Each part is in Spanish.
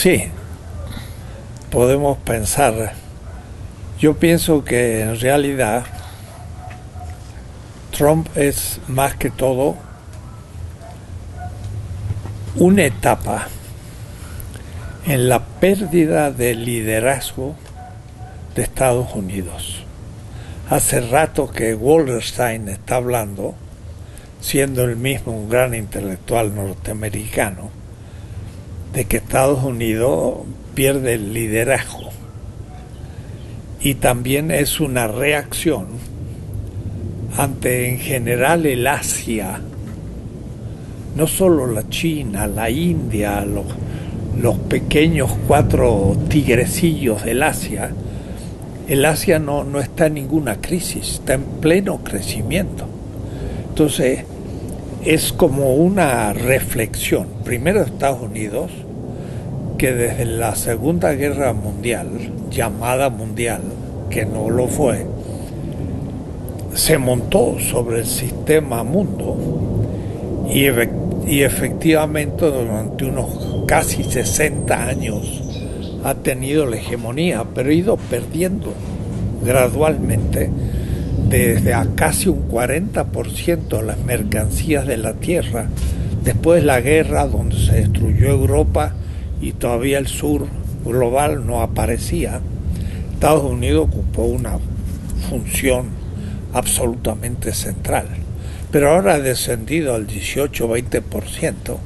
Sí, podemos pensar. Yo pienso que en realidad Trump es más que todo una etapa en la pérdida de liderazgo de Estados Unidos. Hace rato que Wallerstein está hablando, siendo él mismo un gran intelectual norteamericano, de que Estados Unidos pierde el liderazgo. Y también es una reacción ante en general el Asia, no solo la China, la India, los pequeños 4 tigrecillos del Asia. El Asia no está en ninguna crisis, está en pleno crecimiento. Entonces, es como una reflexión. Primero Estados Unidos, que desde la Segunda Guerra Mundial, llamada mundial, que no lo fue, se montó sobre el sistema mundo y efectivamente durante unos casi 60 años ha tenido la hegemonía, pero ha ido perdiendo gradualmente desde a casi un 40% las mercancías de la tierra, después de la guerra donde se destruyó Europa y todavía el sur global no aparecía. Estados Unidos ocupó una función absolutamente central, pero ahora ha descendido al 18-20%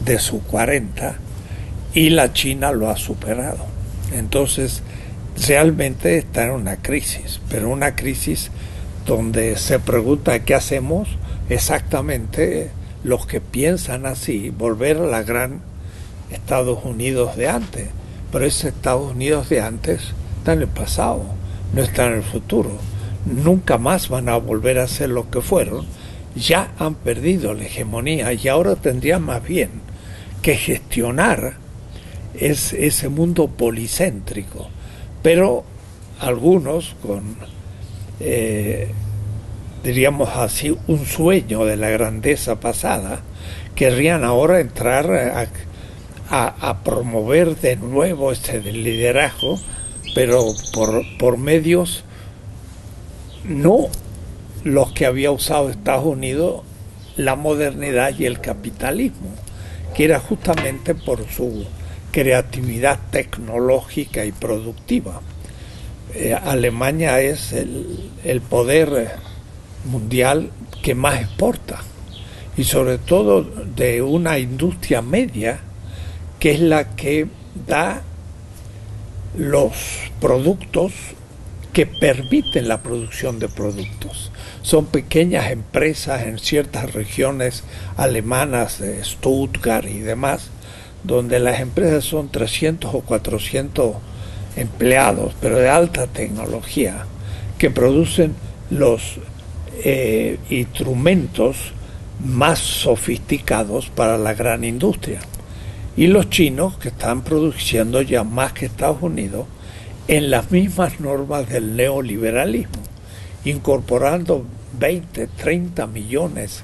de su 40% y la China lo ha superado. Entonces realmente está en una crisis, pero una crisis donde se pregunta qué hacemos exactamente los que piensan así, volver a la gran Estados Unidos de antes. Pero ese Estados Unidos de antes está en el pasado, no está en el futuro. Nunca más van a volver a ser lo que fueron. Ya han perdido la hegemonía y ahora tendrían más bien que gestionar ese mundo policéntrico. Pero algunos con diríamos así, un sueño de la grandeza pasada, querrían ahora entrar a promover de nuevo ese liderazgo, pero por medios no los que había usado Estados Unidos, la modernidad y el capitalismo, que era justamente por su creatividad tecnológica y productiva. Alemania es el poder mundial que más exporta, y sobre todo de una industria media que es la que da los productos que permiten la producción de productos. Son pequeñas empresas en ciertas regiones alemanas, de Stuttgart y demás, donde las empresas son 300 o 400 empleados, pero de alta tecnología, que producen los instrumentos más sofisticados para la gran industria. Y los chinos, que están produciendo ya más que Estados Unidos, en las mismas normas del neoliberalismo, incorporando 20, 30 millones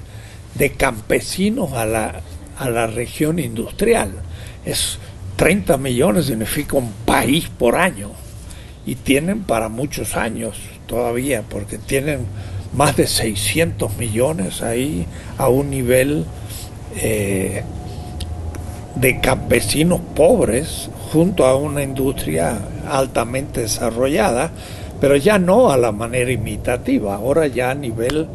de campesinos a la región industrial. 30 millones significa un país por año, y tienen para muchos años todavía, porque tienen más de 600 millones ahí a un nivel de campesinos pobres junto a una industria altamente desarrollada, pero ya no a la manera imitativa, ahora ya a nivel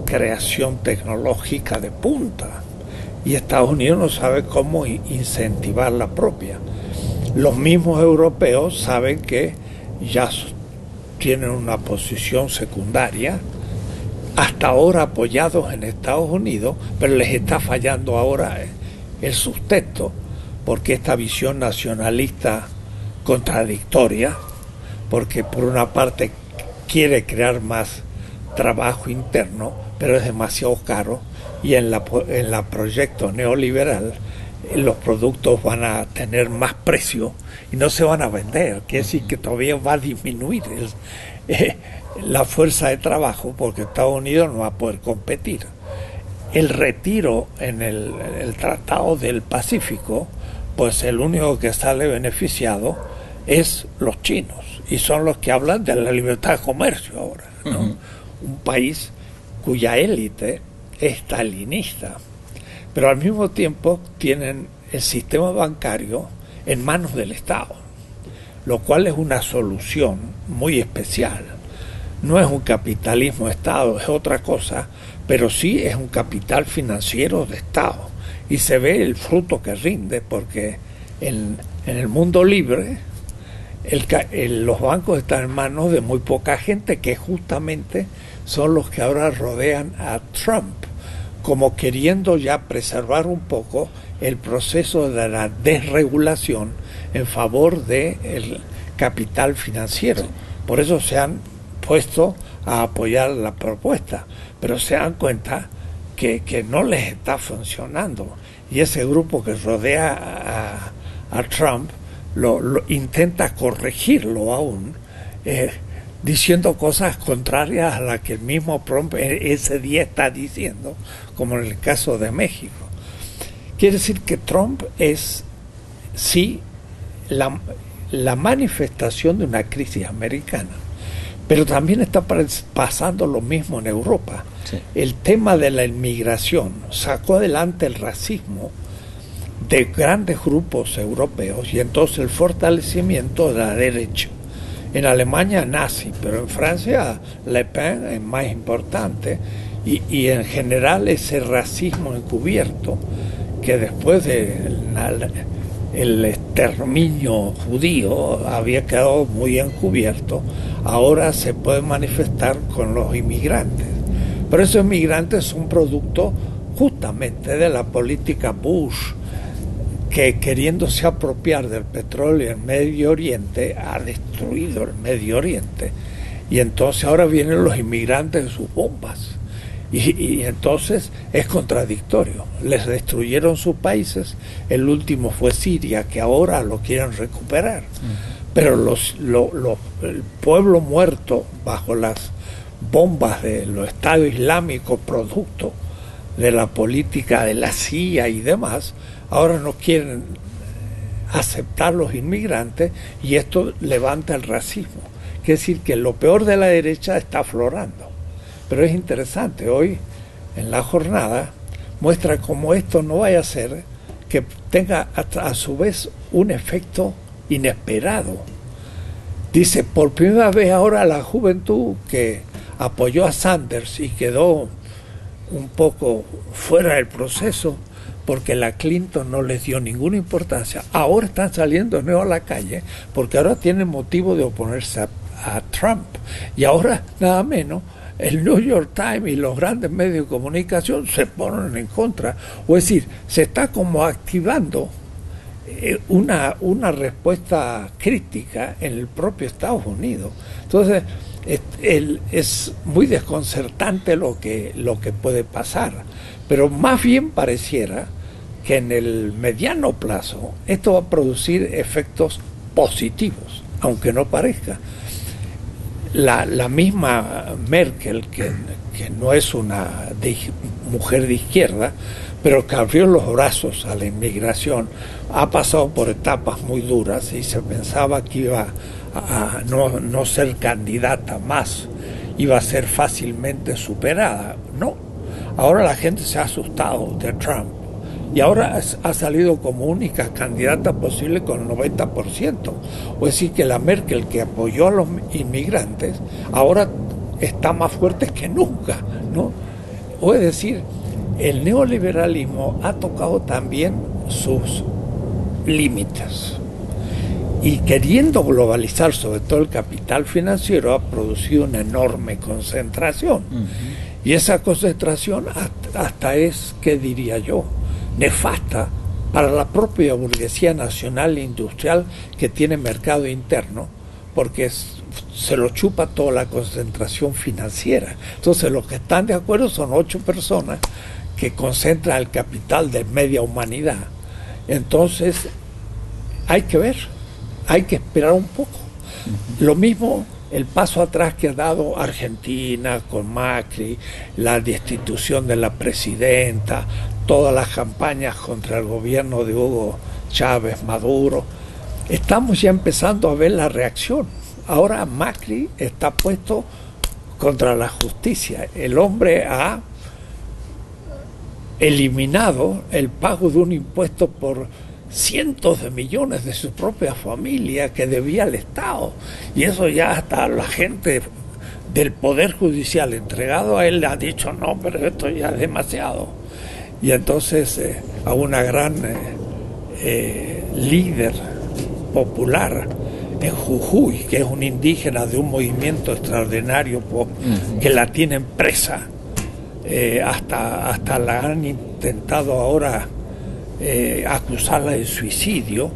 creación tecnológica de punta. Y Estados Unidos no sabe cómo incentivar la propia. Los mismos europeos saben que ya tienen una posición secundaria, hasta ahora apoyados en Estados Unidos, pero les está fallando ahora el sustento, porque esta visión nacionalista contradictoria, porque por una parte quiere crear más trabajo interno, pero es demasiado caro, y en la proyecto neoliberal los productos van a tener más precio y no se van a vender, quiere decir que todavía va a disminuir la fuerza de trabajo, porque Estados Unidos no va a poder competir. El retiro en el Tratado del Pacífico pues el único que sale beneficiado es los chinos, y son los que hablan de la libertad de comercio ahora, ¿no? Un país cuya élite es stalinista, pero al mismo tiempo tienen el sistema bancario en manos del Estado, lo cual es una solución muy especial. No es un capitalismo de Estado, es otra cosa, pero sí es un capital financiero de Estado, y se ve el fruto que rinde, porque en el mundo libre los bancos están en manos de muy poca gente, que justamente son los que ahora rodean a Trump, como queriendo ya preservar un poco el proceso de la desregulación en favor del capital financiero. Por eso se han puesto a apoyar la propuesta, pero se dan cuenta que no les está funcionando, y ese grupo que rodea a Trump lo intenta corregirlo aún, diciendo cosas contrarias a las que el mismo Trump ese día está diciendo, como en el caso de México. Quiere decir que Trump es, sí, la manifestación de una crisis americana, pero también está pasando lo mismo en Europa. Sí. El tema de la inmigración sacó adelante el racismo de grandes grupos europeos, y entonces el fortalecimiento de la derecha. En Alemania nazi, pero en Francia Le Pen es más importante, y en general ese racismo encubierto, que después del exterminio judío había quedado muy encubierto, ahora se puede manifestar con los inmigrantes. Pero esos inmigrantes son producto justamente de la política Bush, que queriéndose apropiar del petróleo en Medio Oriente ha destruido el Medio Oriente, y entonces ahora vienen los inmigrantes de sus bombas, y entonces es contradictorio. Les destruyeron sus países, el último fue Siria, que ahora lo quieren recuperar, pero el pueblo muerto bajo las bombas de los estados islámicos, producto de la política de la CIA y demás, ahora no quieren aceptar los inmigrantes, y esto levanta el racismo. Quiere decir que lo peor de la derecha está aflorando. Pero es interesante, hoy en la jornada muestra cómo esto no vaya a ser que tenga a su vez un efecto inesperado. Dice, por primera vez ahora la juventud que apoyó a Sanders y quedó un poco fuera del proceso porque la Clinton no les dio ninguna importancia, ahora están saliendo de nuevo a la calle, porque ahora tienen motivo de oponerse a Trump. Y ahora, nada menos, el New York Times y los grandes medios de comunicación se ponen en contra. O es decir, se está como activando una respuesta crítica en el propio Estados Unidos. Entonces, es muy desconcertante lo que puede pasar, pero más bien pareciera que en el mediano plazo esto va a producir efectos positivos, aunque no parezca. La misma Merkel, que no es una mujer de izquierda, pero que abrió los brazos a la inmigración, ha pasado por etapas muy duras, y se pensaba que iba a no ser candidata más, iba a ser fácilmente superada. No, ahora la gente se ha asustado de Trump, y ahora ha salido como única candidata posible con el 90%. O es decir, que la Merkel, que apoyó a los inmigrantes, ahora está más fuerte que nunca, ¿no? O es decir, el neoliberalismo ha tocado también sus límites, y queriendo globalizar sobre todo el capital financiero, ha producido una enorme concentración. Y esa concentración hasta es, ¿qué diría yo?, nefasta para la propia burguesía nacional e industrial, que tiene mercado interno, porque se lo chupa toda la concentración financiera. Entonces los que están de acuerdo son 8 personas que concentran el capital de media humanidad. Entonces hay que ver, hay que esperar un poco. Lo mismo el paso atrás que ha dado Argentina con Macri, la destitución de la presidenta, todas las campañas contra el gobierno de Hugo Chávez, Maduro, estamos ya empezando a ver la reacción. Ahora Macri está puesto contra la justicia. El hombre ha eliminado el pago de un impuesto por cientos de millones de su propia familia que debía al Estado. Y eso ya hasta la gente del Poder Judicial entregado a él le ha dicho, no, pero esto ya es demasiado. Y entonces a una gran líder popular en Jujuy, que es un indígena de un movimiento extraordinario que la tienen presa, hasta la han intentado ahora acusarla de suicidio,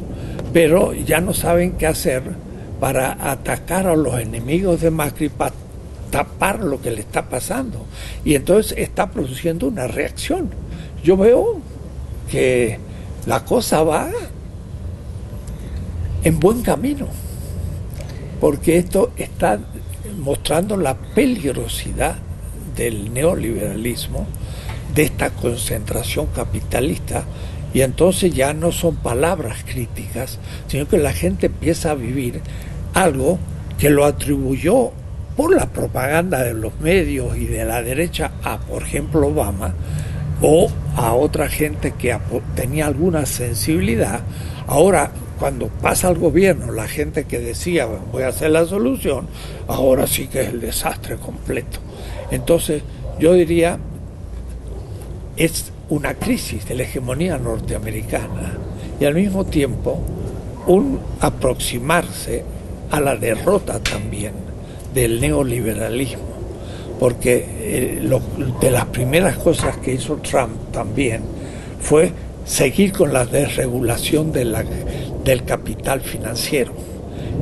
pero ya no saben qué hacer para atacar a los enemigos de Macri, para tapar lo que le está pasando, y entonces está produciendo una reacción. Yo veo que la cosa va en buen camino, porque esto está mostrando la peligrosidad del neoliberalismo, de esta concentración capitalista, y entonces ya no son palabras críticas, sino que la gente empieza a vivir algo que lo atribuyó por la propaganda de los medios y de la derecha a, por ejemplo, Obama, o a otra gente que tenía alguna sensibilidad. Ahora, cuando pasa al gobierno, la gente que decía, bueno, voy a hacer la solución, ahora sí que es el desastre completo. Entonces, yo diría, es una crisis de la hegemonía norteamericana y al mismo tiempo un aproximarse a la derrota también del neoliberalismo, porque de las primeras cosas que hizo Trump también fue seguir con la desregulación del capital financiero.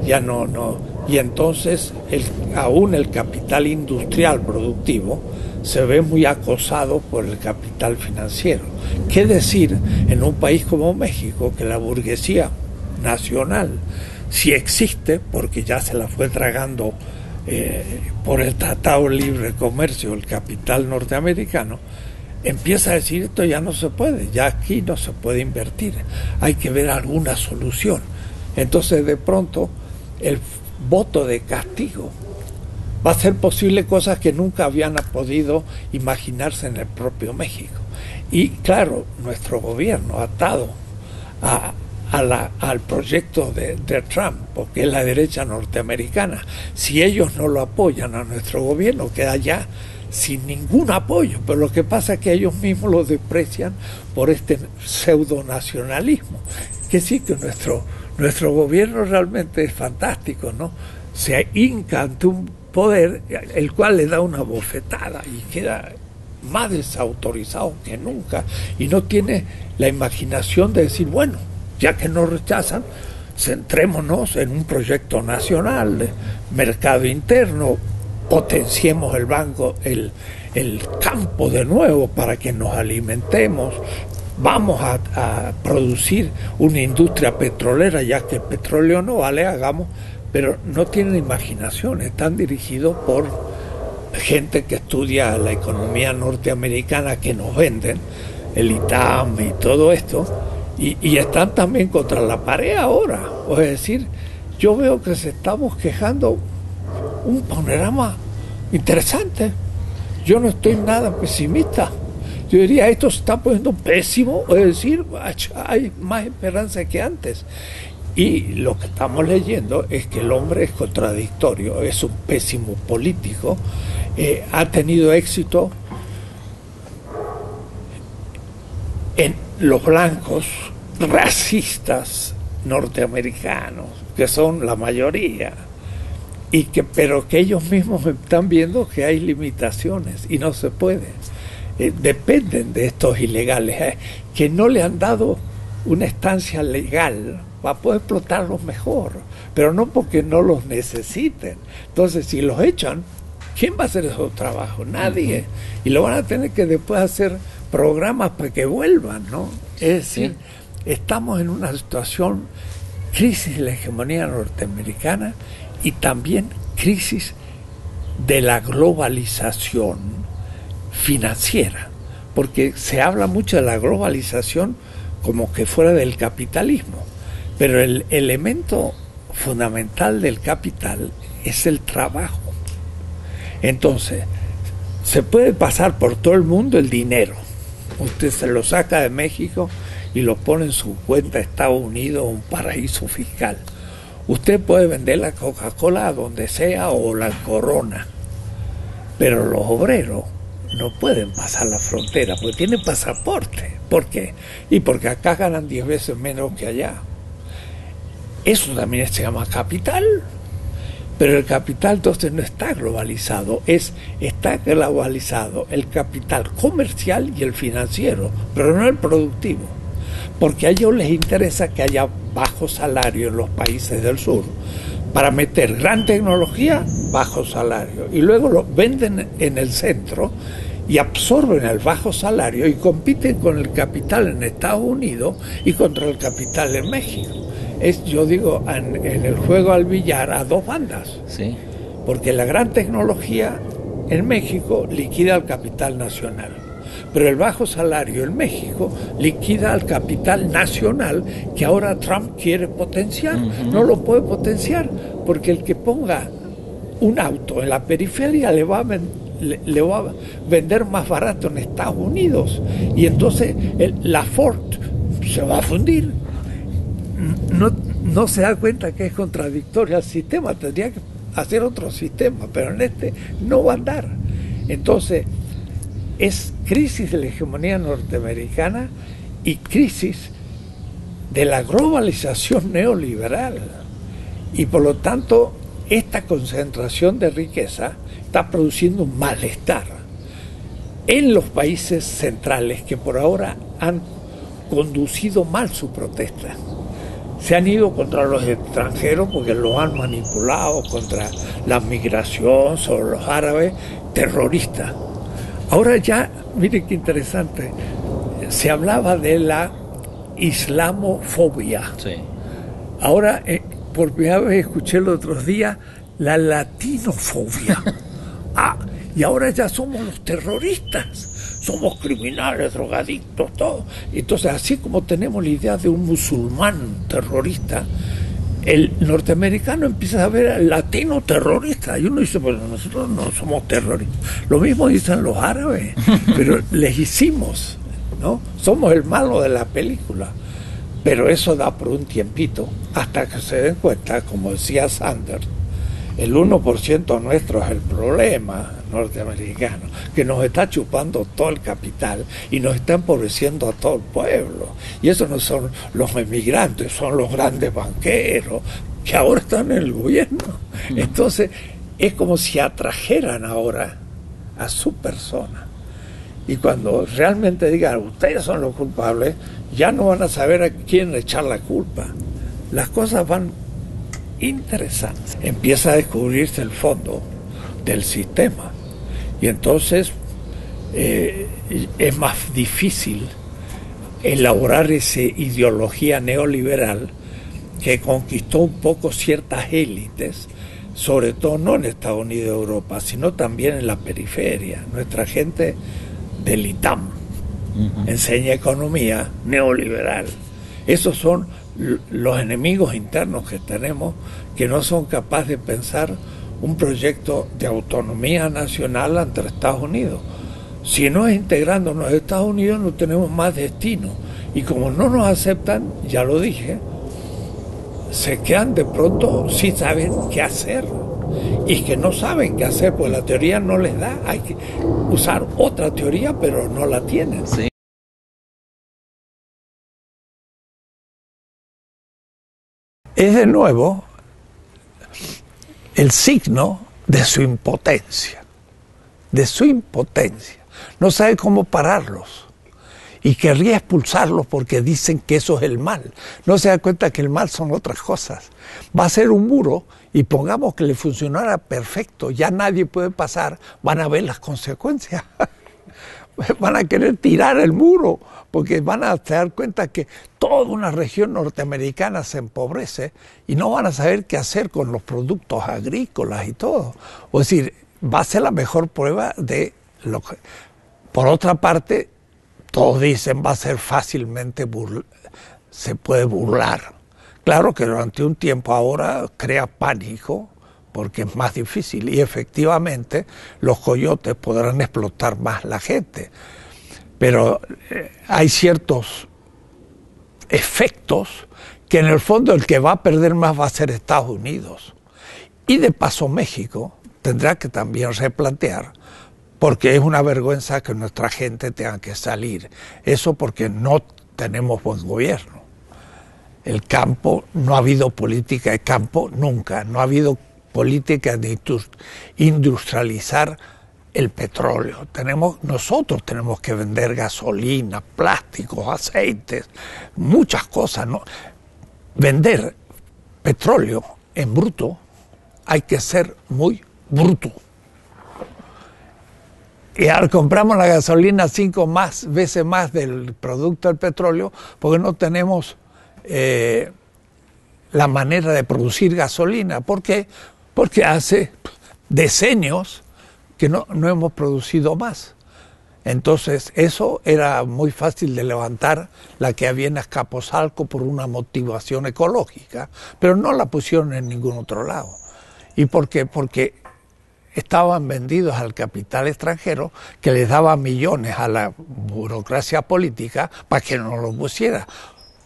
Ya no, y entonces aún el capital industrial productivo se ve muy acosado por el capital financiero. ¿Qué decir en un país como México, que la burguesía nacional, si existe, porque ya se la fue tragando por el Tratado de Libre Comercio, el capital norteamericano, empieza a decir, esto ya no se puede, ya aquí no se puede invertir, hay que ver alguna solución? Entonces de pronto el voto de castigo va a hacer posible cosas que nunca habían podido imaginarse en el propio México. Y claro, nuestro gobierno, atado al proyecto de Trump, porque es la derecha norteamericana, si ellos no lo apoyan a nuestro gobierno, queda ya sin ningún apoyo. Pero lo que pasa es que ellos mismos lo desprecian por este pseudonacionalismo, que sí, que nuestro gobierno realmente es fantástico, ¿no? Se hinca ante un poder el cual le da una bofetada y queda más desautorizado que nunca, y no tiene la imaginación de decir, bueno, ya que nos rechazan, centrémonos en un proyecto nacional de mercado interno, potenciemos el banco, el campo de nuevo para que nos alimentemos, vamos a producir una industria petrolera, ya que el petróleo no vale, hagamos. Pero no tienen imaginación, están dirigidos por gente que estudia la economía norteamericana que nos venden, el ITAM y todo esto, y están también contra la pared ahora. Es decir, yo veo que se está bosquejando un panorama interesante. Yo no estoy nada pesimista. Yo diría, esto se está poniendo pésimo, es decir, hay más esperanza que antes. Y lo que estamos leyendo es que el hombre es contradictorio, es un pésimo político, ha tenido éxito en los blancos racistas norteamericanos, que son la mayoría, pero que ellos mismos están viendo que hay limitaciones y no se puede. Dependen de estos ilegales, que no le han dado una estancia legal para poder explotarlos mejor, pero no porque no los necesiten. Entonces, si los echan, ¿quién va a hacer esos trabajos? Nadie. Y lo van a tener que después hacer programas para que vuelvan, ¿no? Es decir, estamos en una situación, crisis de la hegemonía norteamericana y también crisis de la globalización financiera, porque se habla mucho de la globalización, como que fuera del capitalismo. Pero el elemento fundamental del capital es el trabajo. Entonces, se puede pasar por todo el mundo el dinero. Usted se lo saca de México y lo pone en su cuenta de Estados Unidos, un paraíso fiscal. Usted puede vender la Coca-Cola a donde sea o la Corona, pero los obreros no pueden pasar la frontera porque tienen pasaporte. ¿Por qué? Y porque acá ganan 10 veces menos que allá. Eso también se llama capital. Pero el capital entonces no está globalizado, está globalizado el capital comercial y el financiero, pero no el productivo. Porque a ellos les interesa que haya bajo salario en los países del sur. Para meter gran tecnología, bajo salario. Y luego lo venden en el centro y absorben el bajo salario y compiten con el capital en Estados Unidos y contra el capital en México. Yo digo, en el juego al billar a dos bandas. Sí. Porque la gran tecnología en México liquida al capital nacional. Pero el bajo salario en México liquida al capital nacional que ahora Trump quiere potenciar. No lo puede potenciar porque el que ponga un auto en la periferia le va a vender más barato en Estados Unidos. Y entonces la Ford se va a fundir. No se da cuenta que es contradictorio al sistema, tendría que hacer otro sistema, pero en este no va a andar. Entonces, es crisis de la hegemonía norteamericana y crisis de la globalización neoliberal. Y por lo tanto, esta concentración de riqueza está produciendo un malestar en los países centrales que por ahora han conducido mal su protesta. Se han ido contra los extranjeros porque los han manipulado, contra la migración, sobre los árabes, terroristas. Ahora ya, mire qué interesante, se hablaba de la islamofobia. Sí. Ahora, por primera vez escuché el otro día la latinofobia. Y ahora ya somos los terroristas. Somos criminales, drogadictos, todo. Entonces, así como tenemos la idea de un musulmán terrorista, el norteamericano empieza a ver al latino terrorista. Y uno dice, bueno, nosotros no somos terroristas. Lo mismo dicen los árabes, pero les hicimos, ¿no? Somos el malo de la película. Pero eso da por un tiempito, hasta que se den cuenta, como decía Sanders, el 1% nuestro es el problema norteamericano, que nos está chupando todo el capital y nos está empobreciendo a todo el pueblo. Y eso no son los emigrantes, son los grandes banqueros que ahora están en el gobierno. Entonces, es como si atrajeran ahora a su persona. Y cuando realmente digan, ustedes son los culpables, ya no van a saber a quién echar la culpa. Las cosas van interesantes. Empieza a descubrirse el fondo del sistema. Y entonces es más difícil elaborar esa ideología neoliberal que conquistó un poco ciertas élites, sobre todo no en Estados Unidos y Europa, sino también en la periferia. Nuestra gente del ITAM enseña economía neoliberal. Esos son los enemigos internos que tenemos, que no son capaces de pensar un proyecto de autonomía nacional ante Estados Unidos. Si no es integrándonos a Estados Unidos, no tenemos más destino. Y como no nos aceptan, ya lo dije, se quedan de pronto sin saber qué hacer. Y que no saben qué hacer, pues la teoría no les da. Hay que usar otra teoría, pero no la tienen. Sí. Es de nuevo el signo de su impotencia, No sabe cómo pararlos y querría expulsarlos porque dicen que eso es el mal. No se da cuenta que el mal son otras cosas. Va a ser un muro y pongamos que le funcionara perfecto, ya nadie puede pasar, van a ver las consecuencias. Van a querer tirar el muro, porque van a dar cuenta que toda una región norteamericana se empobrece y no van a saber qué hacer con los productos agrícolas y todo. O decir, va a ser la mejor prueba de lo que... Por otra parte, todos dicen va a ser fácilmente se puede burlar. Claro que durante un tiempo ahora crea pánico porque es más difícil y efectivamente los coyotes podrán explotar más la gente. Pero hay ciertos efectos que en el fondo el que va a perder más va a ser Estados Unidos. Y de paso México tendrá que también replantear, porque es una vergüenza que nuestra gente tenga que salir. Eso porque no tenemos buen gobierno. El campo, no ha habido política de campo nunca, no ha habido política de industrializar el petróleo. Nosotros tenemos que vender gasolina, plásticos, aceites, muchas cosas, ¿no? Vender petróleo en bruto hay que ser muy bruto. Y ahora compramos la gasolina 5 veces más del producto del petróleo porque no tenemos la manera de producir gasolina. ¿Por qué? Porque hace decenios que no hemos producido más. Entonces eso era muy fácil de levantar, la que había en Azcapotzalco por una motivación ecológica, pero no la pusieron en ningún otro lado. ¿Y por qué? Porque estaban vendidos al capital extranjero que les daba millones a la burocracia política para que no lo pusiera.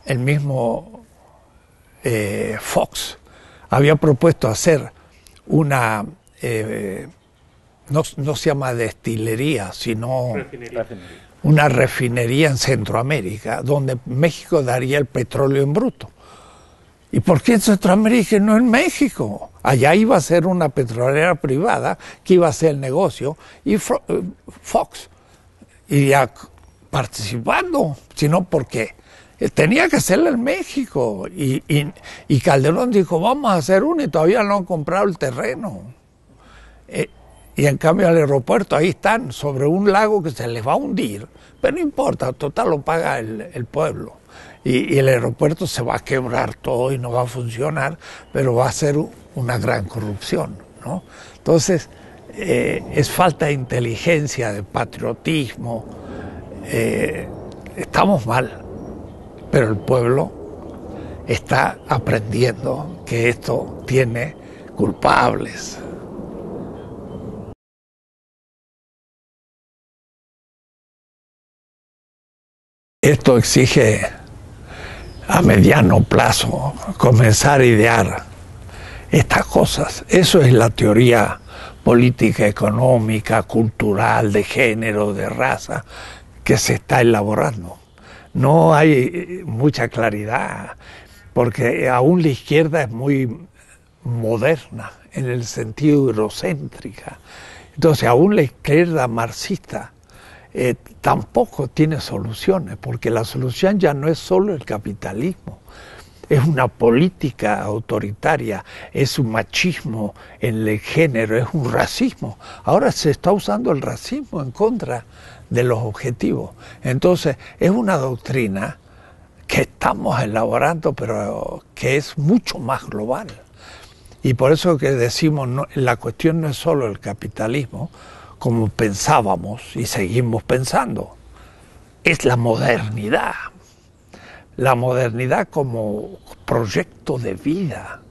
El mismo Fox había propuesto hacer una, no se llama destilería, sino una refinería en Centroamérica, donde México daría el petróleo en bruto. ¿Y por qué en Centroamérica y no en México? Allá iba a ser una petrolera privada que iba a hacer el negocio y Fox iría participando, sino porque tenía que hacerlo en México. Y Calderón dijo, vamos a hacer uno y todavía no han comprado el terreno. Y en cambio el aeropuerto, ahí están, sobre un lago que se les va a hundir, pero no importa, total lo paga el pueblo. Y el aeropuerto se va a quebrar todo y no va a funcionar, pero va a ser una gran corrupción, ¿no? Entonces, es falta de inteligencia, de patriotismo. Estamos mal, pero el pueblo está aprendiendo que esto tiene culpables. Esto exige a mediano plazo comenzar a idear estas cosas. Eso es la teoría política, económica, cultural, de género, de raza, que se está elaborando. No hay mucha claridad, porque aún la izquierda es muy moderna, en el sentido eurocéntrica. Entonces, aún la izquierda marxista tampoco tiene soluciones, porque la solución ya no es solo el capitalismo, es una política autoritaria, es un machismo en el género, es un racismo. Ahora se está usando el racismo en contra de los objetivos. Entonces, es una doctrina que estamos elaborando, pero que es mucho más global. Y por eso que decimos, la cuestión no es solo el capitalismo, como pensábamos y seguimos pensando, es la modernidad. La modernidad como proyecto de vida,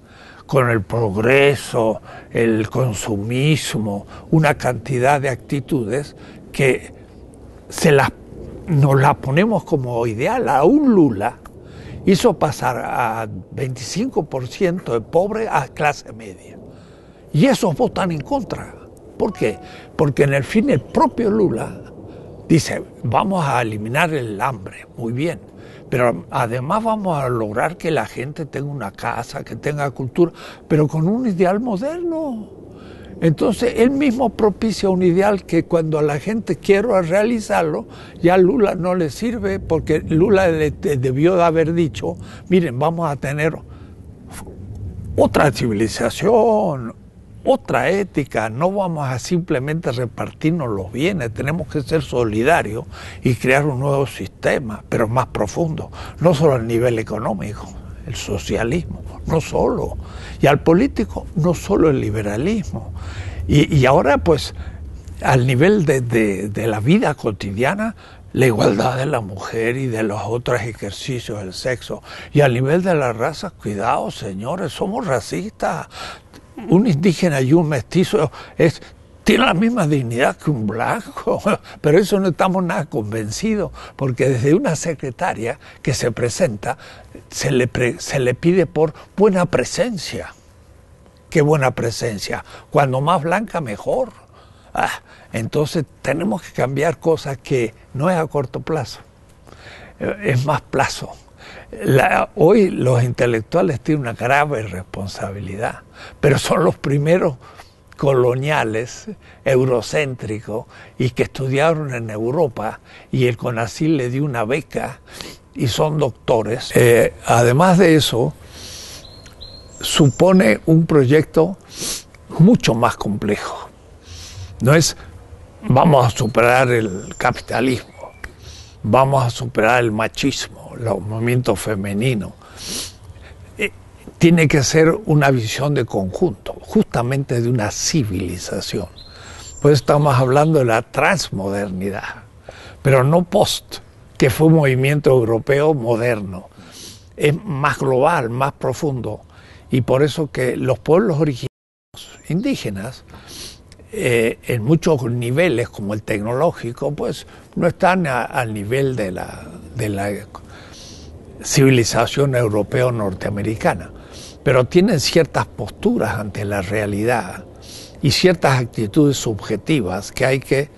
con el progreso, el consumismo, una cantidad de actitudes que nos las ponemos como ideal. Aún Lula hizo pasar a 25% de pobre a clase media. Y esos votan en contra. ¿Por qué? Porque en el fin el propio Lula dice, vamos a eliminar el hambre, muy bien, pero además vamos a lograr que la gente tenga una casa, que tenga cultura, pero con un ideal moderno. Entonces él mismo propicia un ideal que cuando a la gente quiera realizarlo, ya a Lula no le sirve, porque Lula debió de haber dicho, miren, vamos a tener otra civilización, otra ética, no vamos a simplemente repartirnos los bienes, tenemos que ser solidarios y crear un nuevo sistema, pero más profundo, no solo a nivel económico, el socialismo, no solo, y al político, no solo el liberalismo. Y ahora pues al nivel de la vida cotidiana, la igualdad de la mujer y de los otros ejercicios del sexo. Y a nivel de la raza, cuidado, señores, somos racistas. Un indígena y un mestizo tiene la misma dignidad que un blanco, pero eso no estamos nada convencidos, porque desde una secretaria que se presenta se le pide por buena presencia. ¿Qué buena presencia? Cuando más blanca, mejor. Entonces tenemos que cambiar cosas que no es a corto plazo, es más plazo. Hoy los intelectuales tienen una grave responsabilidad, pero son los primeros coloniales, eurocéntricos, y que estudiaron en Europa, y el CONACYT le dio una beca, y son doctores. Además de eso, supone un proyecto mucho más complejo. No es vamos a superar el capitalismo, vamos a superar el machismo, los movimientos femeninos. Tiene que ser una visión de conjunto, justamente de una civilización. Pues estamos hablando de la transmodernidad, pero no post, que fue un movimiento europeo moderno. Es más global, más profundo, y por eso que los pueblos originarios indígenas, en muchos niveles, como el tecnológico, pues no están al nivel de la civilización europeo norteamericana, pero tienen ciertas posturas ante la realidad y ciertas actitudes subjetivas que hay que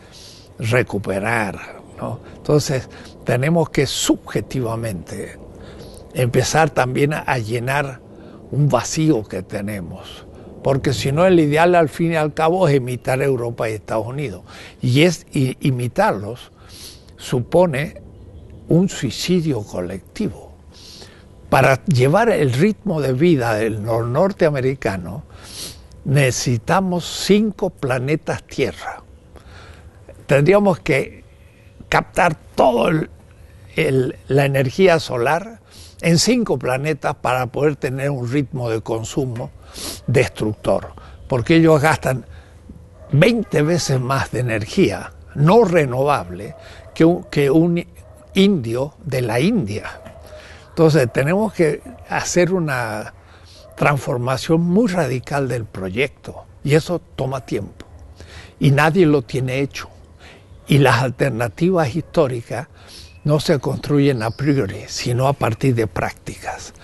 recuperar, ¿no? Entonces tenemos que subjetivamente empezar también a llenar un vacío que tenemos, porque si no, el ideal al fin y al cabo es imitar a Europa y Estados Unidos, y imitarlos supone un suicidio colectivo. Para llevar el ritmo de vida de los norteamericanos necesitamos 5 planetas Tierra. Tendríamos que captar toda la energía solar en 5 planetas para poder tener un ritmo de consumo destructor, porque ellos gastan 20 veces más de energía no renovable que un indio de la India. Entonces tenemos que hacer una transformación muy radical del proyecto, y eso toma tiempo, y nadie lo tiene hecho, y las alternativas históricas no se construyen a priori, sino a partir de prácticas.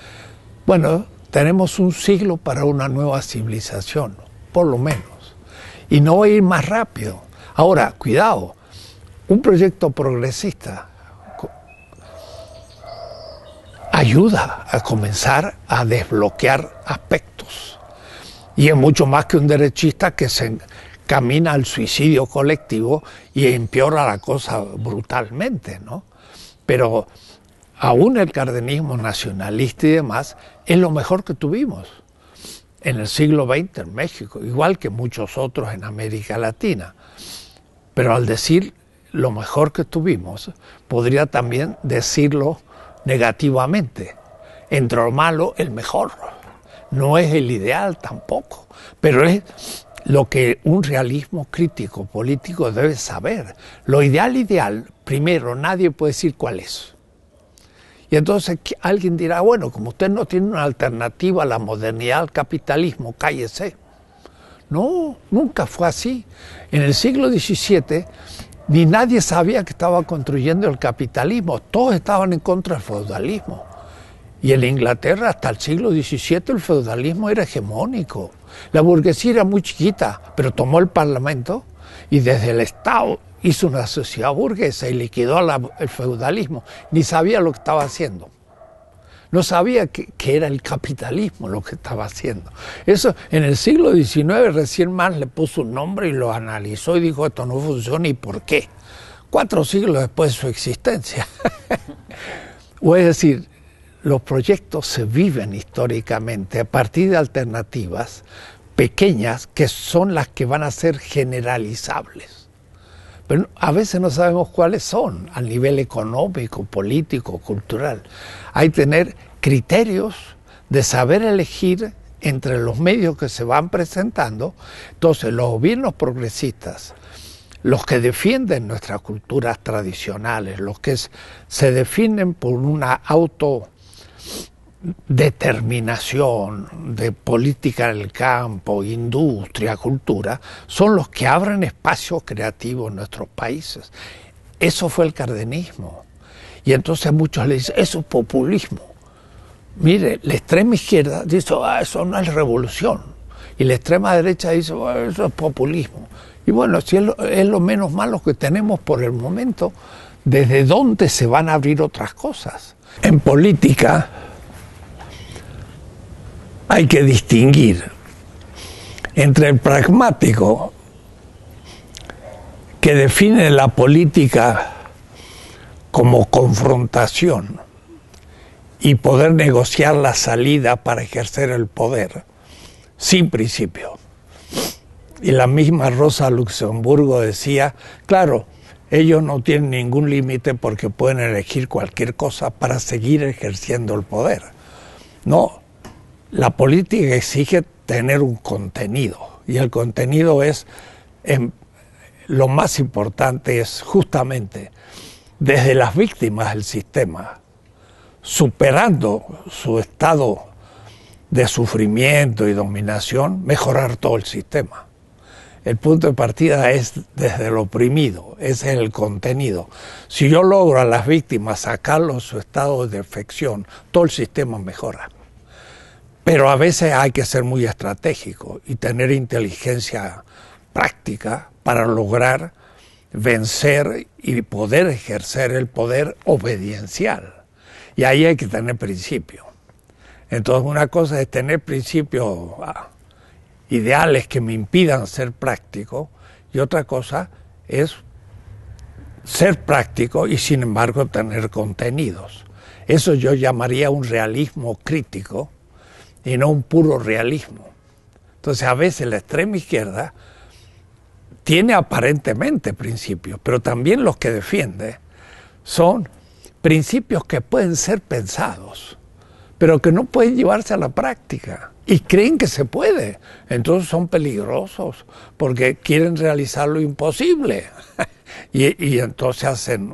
Bueno, tenemos un siglo para una nueva civilización, por lo menos, y no va a ir más rápido. Ahora, cuidado, un proyecto progresista ayuda a comenzar a desbloquear aspectos, y es mucho más que un derechista que se camina al suicidio colectivo y empeora la cosa brutalmente, ¿no? Pero aún el cardenismo nacionalista y demás es lo mejor que tuvimos en el siglo XX en México, igual que muchos otros en América Latina. Pero al decir lo mejor que tuvimos, podría también decirlo negativamente. Entre lo malo, el mejor. No es el ideal tampoco, pero es lo que un realismo crítico político debe saber. Lo ideal, primero, nadie puede decir cuál es. Y entonces alguien dirá, bueno, como usted no tiene una alternativa a la modernidad, al capitalismo, cállese. No, nunca fue así. En el siglo XVII ni nadie sabía que estaba construyendo el capitalismo, todos estaban en contra del feudalismo. Y en Inglaterra hasta el siglo XVII el feudalismo era hegemónico. La burguesía era muy chiquita, pero tomó el Parlamento y desde el Estado hizo una sociedad burguesa y liquidó el feudalismo. Ni sabía lo que estaba haciendo. No sabía que era el capitalismo lo que estaba haciendo. Eso en el siglo XIX recién más le puso un nombre y lo analizó y dijo esto no funciona y por qué. 4 siglos después de su existencia. O es decir, los proyectos se viven históricamente a partir de alternativas pequeñas que son las que van a ser generalizables. Pero a veces no sabemos cuáles son a nivel económico, político, cultural. Hay que tener criterios de saber elegir entre los medios que se van presentando. Entonces, los gobiernos progresistas los que defienden nuestras culturas tradicionales, los que se definen por una autodeterminación de política del campo, industria, cultura, son los que abren espacios creativos en nuestros países. Eso fue el cardenismo. Y entonces muchos le dicen, eso es populismo. Mire, la extrema izquierda dice, eso no es revolución. Y la extrema derecha dice, eso es populismo. Y bueno, si es lo menos malo que tenemos por el momento, ¿desde dónde se van a abrir otras cosas? En política hay que distinguir entre el pragmático, que define la política como confrontación y poder negociar la salida para ejercer el poder, sin principio. Y la misma Rosa Luxemburgo decía, claro, ellos no tienen ningún límite porque pueden elegir cualquier cosa para seguir ejerciendo el poder. No, la política exige tener un contenido, y el contenido es, lo más importante es justamente desde las víctimas del sistema, superando su estado de sufrimiento y dominación, mejorar todo el sistema. El punto de partida es desde el oprimido, ese es el contenido. Si yo logro a las víctimas sacarlo de su estado de defección, todo el sistema mejora. Pero a veces hay que ser muy estratégico y tener inteligencia práctica para lograr vencer y poder ejercer el poder obediencial. Y ahí hay que tener principios. Entonces una cosa es tener principios ideales que me impidan ser práctico, y otra cosa es ser práctico y sin embargo tener contenidos. Eso yo llamaría un realismo crítico y no un puro realismo. Entonces a veces la extrema izquierda tiene aparentemente principios, pero también los que defiende son principios que pueden ser pensados, pero que no pueden llevarse a la práctica. Y creen que se puede. Entonces son peligrosos porque quieren realizar lo imposible. y entonces hacen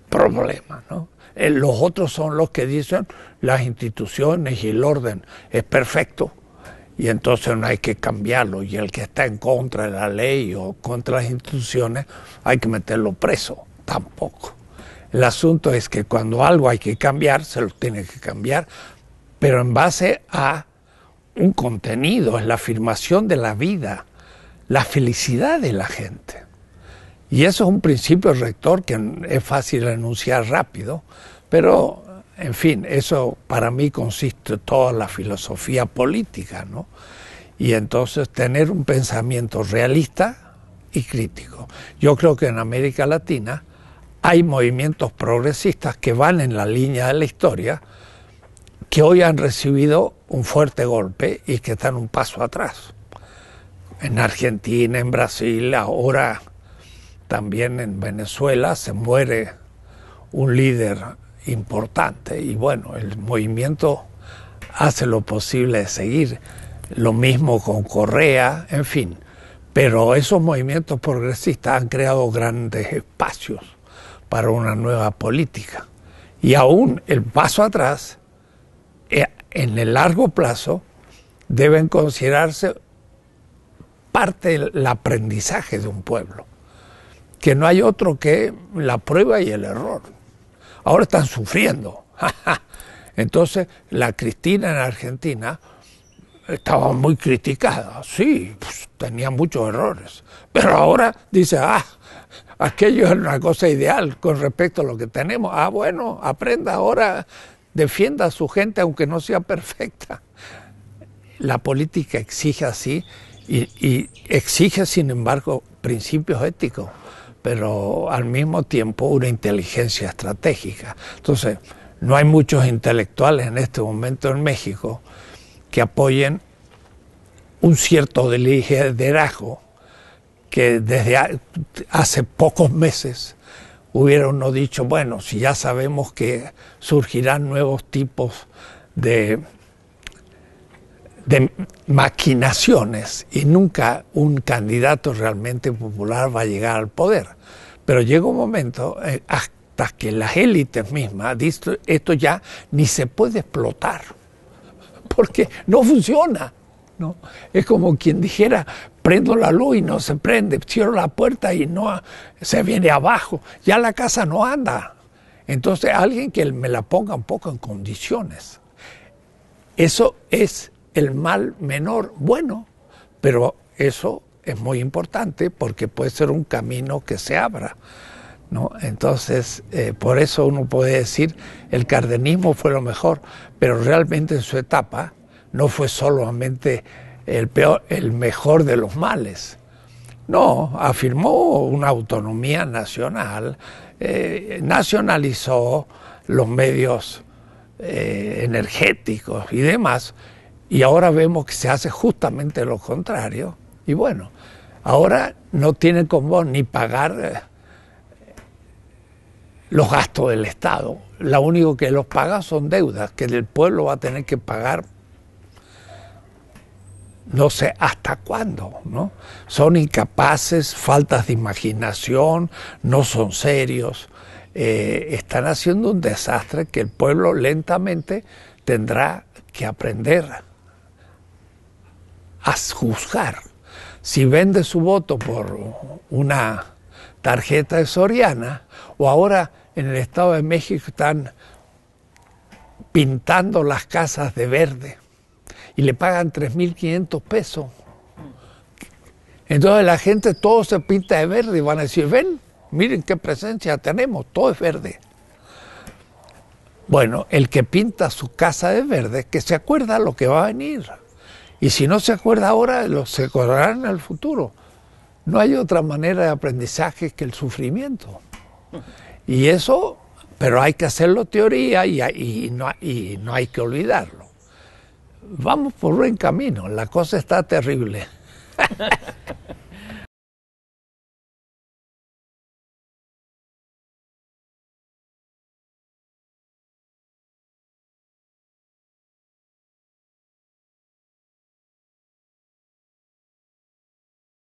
problemas, ¿no? Los otros son los que dicen las instituciones y el orden es perfecto y entonces no hay que cambiarlo. Y el que está en contra de la ley o contra las instituciones hay que meterlo preso. Tampoco. El asunto es que cuando algo hay que cambiar, se lo tiene que cambiar, pero en base a un contenido, es la afirmación de la vida, la felicidad de la gente. Y eso es un principio rector que es fácil enunciar rápido, pero, en fin, eso para mí consiste en toda la filosofía política, ¿no? Y entonces tener un pensamiento realista y crítico. Yo creo que en América Latina hay movimientos progresistas que van en la línea de la historia, que hoy han recibido un fuerte golpe y que están un paso atrás. En Argentina, en Brasil, ahora también en Venezuela se muere un líder importante y bueno, el movimiento hace lo posible de seguir. Lo mismo con Correa, en fin. Pero esos movimientos progresistas han creado grandes espacios para una nueva política. Y aún el paso atrás, en el largo plazo, deben considerarse parte del aprendizaje de un pueblo, que no hay otro que la prueba y el error. Ahora están sufriendo. Entonces, la Cristina en Argentina estaba muy criticada. Sí, pues, tenía muchos errores. Pero ahora dice, aquello es una cosa ideal con respecto a lo que tenemos. Bueno, aprenda ahora, defienda a su gente aunque no sea perfecta. La política exige así y exige, sin embargo, principios éticos, pero al mismo tiempo una inteligencia estratégica. Entonces, no hay muchos intelectuales en este momento en México que apoyen un cierto liderazgo que desde hace pocos meses hubiera uno dicho, bueno, si ya sabemos que surgirán nuevos tipos de de maquinaciones y nunca un candidato realmente popular va a llegar al poder. Pero llega un momento hasta que las élites mismas dicen esto ya ni se puede explotar porque no funciona, ¿no? Es como quien dijera prendo la luz y no se prende, cierro la puerta y no se viene abajo, ya la casa no anda. Entonces alguien que me la ponga un poco en condiciones. Eso es el mal menor, bueno, pero eso es muy importante porque puede ser un camino que se abra, ¿no? Entonces, por eso uno puede decir el cardenismo fue lo mejor, pero realmente en su etapa no fue solamente el mejor de los males. No, afirmó una autonomía nacional, nacionalizó los medios energéticos y demás, y ahora vemos que se hace justamente lo contrario. Y bueno, ahora no tienen como ni pagar los gastos del Estado. Lo único que los paga son deudas que el pueblo va a tener que pagar no sé hasta cuándo, ¿no? Son incapaces, faltas de imaginación, no son serios, están haciendo un desastre que el pueblo lentamente tendrá que aprender a juzgar. Si vende su voto por una tarjeta de Soriana, o ahora en el Estado de México están pintando las casas de verde y le pagan 3.500 pesos. Entonces la gente todo se pinta de verde y van a decir, ven, miren qué presencia tenemos, todo es verde. Bueno, el que pinta su casa de verde, que se acuerda lo que va a venir. Y si no se acuerda ahora, se acordará en el futuro. No hay otra manera de aprendizaje que el sufrimiento. Y eso, pero hay que hacerlo teoría y no hay que olvidarlo. Vamos por buen camino, la cosa está terrible.